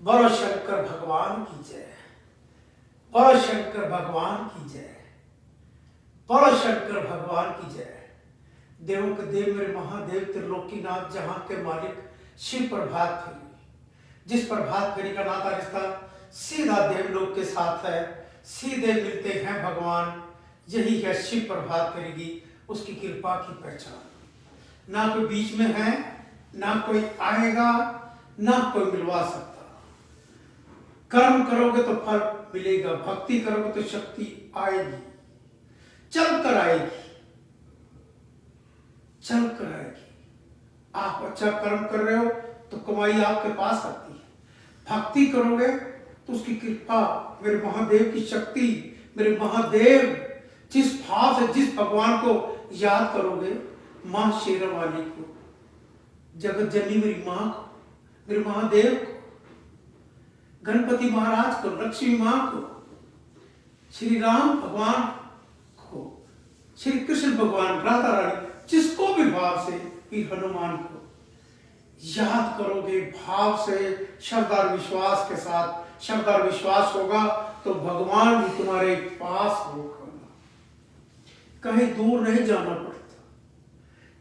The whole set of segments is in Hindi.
बोलो शंकर भगवान की जय। बोलो शंकर भगवान की जय। बोलो शंकर भगवान की जय। देवों के देव मेरे महादेव त्रिलोकीनाथ जहां के मालिक शिव प्रभात फेरी, जिस प्रभात फेरी का नाता रिश्ता सीधा देवलोक के साथ है, सीधे मिलते हैं भगवान। यही है शिव प्रभात फेरी की, उसकी कृपा की पहचान। ना कोई बीच में है, ना कोई आएगा, ना कोई मिलवा सकता। कर्म करोगे तो फल मिलेगा, भक्ति करोगे तो शक्ति आएगी, चल कर आएगी, चल कर आएगी। आप अच्छा कर्म कर रहे हो तो कमाई आपके पास आती है। भक्ति करोगे तो उसकी कृपा, मेरे महादेव की शक्ति, मेरे महादेव जिस भाव से जिस भगवान को याद करोगे, मां शेरावाली को, जगत जननी मेरी मां को, मेरे महादेव को, गणपति महाराज को, लक्ष्मी मां को, श्री राम भगवान को, श्री कृष्ण भगवान, राधा रानी, जिसको भी भाव से, वीर हनुमान को याद करोगे भाव से, श्रद्धा और विश्वास के साथ। श्रद्धा और विश्वास होगा तो भगवान भी तुम्हारे पास होगा। कहीं दूर नहीं जाना पड़ता,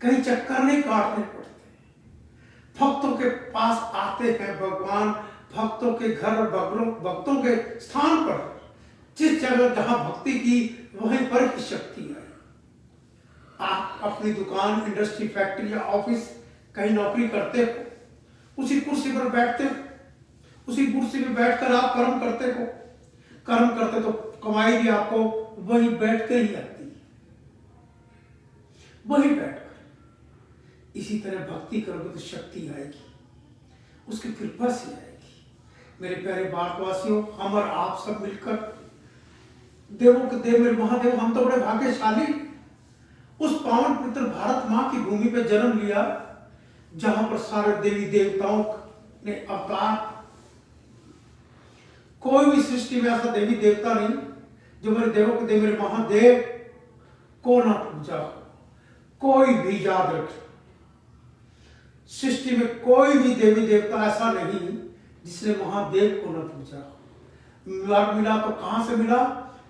कहीं चक्कर नहीं काटने पड़ते। भक्तों के पास आते हैं भगवान, भक्तों के घर और भक्तों के स्थान पर। जिस जगह जहां भक्ति की वहीं पर ही शक्ति आई। आप अपनी दुकान, इंडस्ट्री, फैक्ट्री या ऑफिस कहीं नौकरी करते हो, उसी कुर्सी पर बैठते हो, उसी कुर्सी पर बैठकर आप कर्म करते हो। कर्म करते तो कमाई भी आपको वही बैठ कर ही आती है, वही बैठकर। इसी तरह भक्ति करोगे तो शक्ति आएगी, उसकी कृपा से आएगी। मेरे प्यारे भारतवासियों, हम और आप सब मिलकर, देवों के देव मेरे महादेव, हम तो बड़े भाग्यशाली उस पावन पवित्र भारत मां की भूमि पे जन्म लिया, जहां पर सारे देवी देवताओं ने अवतार। कोई भी सृष्टि में ऐसा देवी देवता नहीं जो मेरे देवों के देव मेरे महादेव को ना पूजा। कोई भी याद रखे, सृष्टि में कोई भी देवी देवता ऐसा नहीं जिसने महादेव को न पूजा। मिला तो कहां से मिला?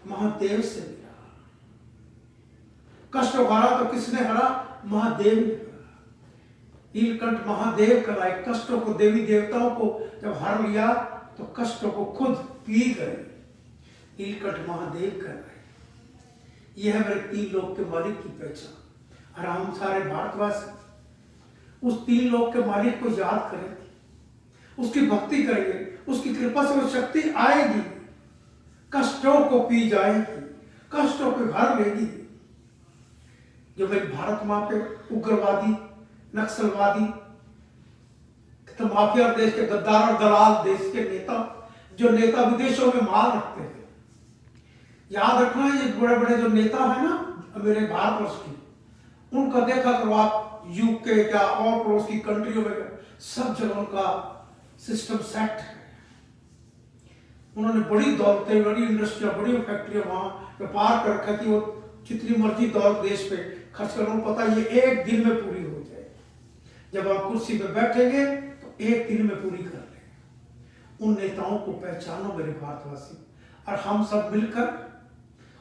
महादेव से मिला। कष्ट हरा तो किसने हरा? महादेव ने हरा। नीलकंठ महादेव कहलाए। कष्टों को, देवी देवताओं को जब हर लिया तो कष्टों को खुद पी गए। नीलकंठ महादेव कहलाए। यह है मेरे तीन लोक के मालिक की पहचान। और हम सारे भारतवासी उस तीन लोक के मालिक को याद करेंगे, उसकी भक्ति करेंगे, उसकी कृपा से वो शक्ति आएगी, कष्टों को पी जाएगी, कष्टों को भर लेगी। जो मेरी भारत मां पे उग्रवादी, नक्सलवादी, तो माफिया देश के गद्दार और दलाल, देश के नेता, जो नेता विदेशों में माल रखते हैं। याद रखना, ये बड़े बड़े जो नेता है ना मेरे भारतवर्ष के, उनका देखा करो आप, यूके क्या और पड़ोस की कंट्रियों में सब जगह उनका सिस्टम सेट है। उन्होंने बड़ी दौलतें, बड़ी इंडस्ट्रियां, बड़ी फैक्ट्रियां वहां व्यापार कर रखा कि वो जितनी मर्जी दौलत देश पे खर्च करो, पता ये एक दिन में पूरी हो जाए। जब आप कुर्सी पे बैठेंगे तो एक दिन में पूरी कर लेंगे। उन नेताओं को पहचानो मेरे भारतवासी, और हम सब मिलकर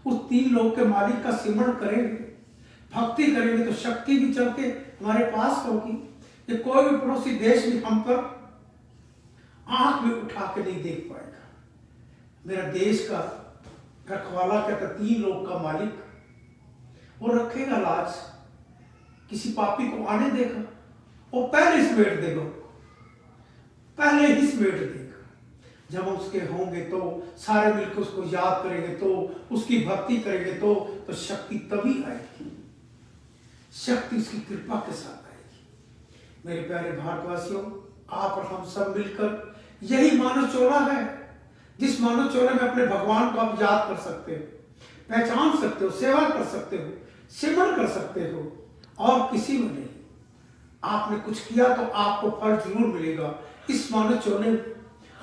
उस तीन लोक के मालिक का सिमरण करेंगे, भक्ति करेंगे तो शक्ति भी चल के हमारे पास होगी। ये कोई भी पड़ोसी देश भी हम पर आंख में उठा के नहीं देख पाएगा। मेरा देश का रखवाला कहता, तीन लोक का मालिक, वो रखेगा लाज। किसी पापी को आने देगा, वो पहले समेट देगा, पहले ही समेट देगा। जब हम उसके होंगे तो सारे मिलकर उसको याद करेंगे, तो उसकी भक्ति करेंगे, तो शक्ति तभी आएगी। शक्ति उसकी कृपा के साथ आएगी। मेरे प्यारे भारतवासियों, आप और हम सब मिलकर, यही मानव चोला है, जिस मानव चोले में अपने भगवान को आप याद कर सकते हो, पहचान सकते हो, सेवा कर सकते हो, सिमरण कर सकते हो, और किसी में नहीं। आपने कुछ किया तो आपको फल जरूर मिलेगा। इस मानव चोले में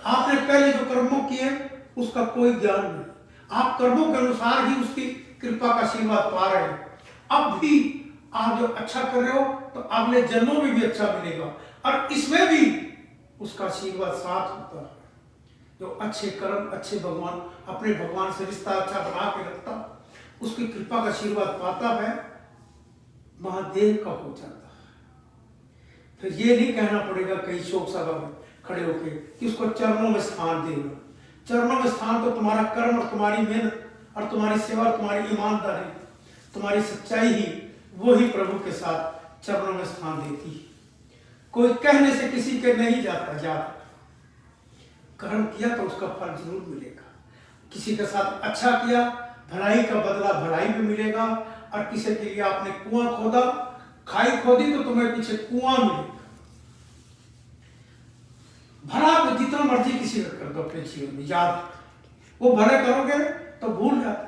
आपने पहले जो कर्मों किए उसका कोई ज्ञान नहीं, आप कर्मों के अनुसार ही उसकी कृपा का आशीर्वाद पा रहे हैं। अब भी आप जो अच्छा कर रहे हो तो अगले जन्मों में भी अच्छा मिलेगा, और इसमें भी उसका आशीर्वाद साथ होता है। जो अच्छे कर्म, अच्छे भगवान, अपने भगवान से रिश्ता अच्छा बना के रखता, उसकी कृपा का आशीर्वाद पाता है, महादेव का हो जाता। फिर ये नहीं कहना पड़ेगा कहीं शोक सभा में खड़े होके कि उसको चरणों में स्थान देना। चरणों में स्थान तो तुम्हारा कर्म और तुम्हारी मेहनत और तुम्हारी सेवा और तुम्हारी ईमानदारी, तुम्हारी सच्चाई ही वो ही प्रभु के साथ चरणों में स्थान देती है। कोई कहने से किसी के नहीं जाता। कर्म किया तो उसका फल जरूर मिलेगा। किसी के साथ अच्छा किया, भलाई का बदला भलाई भी मिलेगा। और किसी के लिए आपने कुआं खोदा, खाई खोदी, तो तुम्हें पीछे कुआं मिलेगा। भला तो जितना मर्जी किसी का कर दो अपने जीवन में, याद वो भले करोगे तो भूल जाते हैं।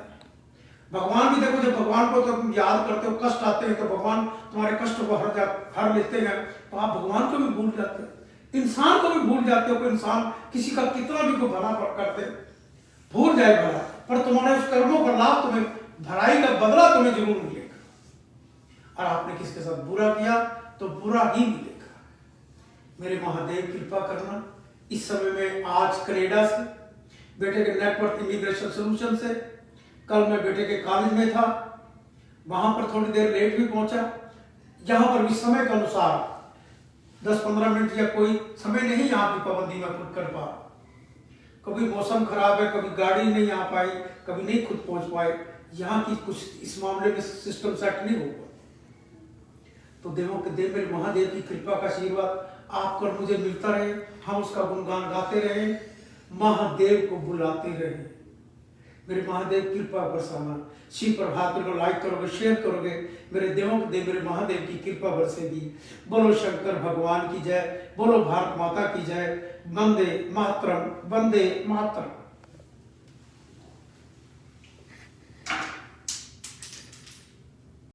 भगवान भी देखो, जब भगवान को तो तुम याद करते हो, कष्ट आते हैं तो भगवान तुम्हारे कष्ट को हर लेते हैं, तो आप भगवान को भी भूल जाते हो, इंसान को भी भूल जाते हो। कोई इंसान किसी का कितना भी कोई भला करते भूल जाए भला, पर तुम्हारे उस कर्मों का लाभ तुम्हें, भलाई का बदला तुम्हें जरूर मिलेगा। और आपने किसके साथ बुरा किया तो बुरा ही मिलेगा। मेरे महादेव कृपा करना। इस समय में आज कनाडा से बेटे के नेटवर्क इमिग्रेशन सोल्यूशन से, कल मैं बेटे के कॉलेज में था, वहां पर थोड़ी देर लेट भी पहुंचा। यहाँ पर भी समय के अनुसार 10-15 मिनट या कोई समय नहीं यहाँ की पाबंदी में खुद कर पा। कभी मौसम खराब है, कभी गाड़ी नहीं आ पाई, कभी नहीं खुद पहुंच पाए। यहाँ की कुछ इस मामले में सिस्टम सेट नहीं हो पाया। तो देवों के देव मेरे महादेव की कृपा का आशीर्वाद आपको और मुझे मिलता रहे। हम उसका गुणगान गाते रहे, महादेव को बुलाते रहे। मेरे महादेव कृपा बरसाना। शिव प्रभात को लाइक करोगे, शेयर करोगे, मेरे देवों के देव मेरे महादेव की कृपा बरसेगी। बोलो शंकर भगवान की जय, बोलो भारत माता की जय। वंदे मातरम, वंदे मातरम।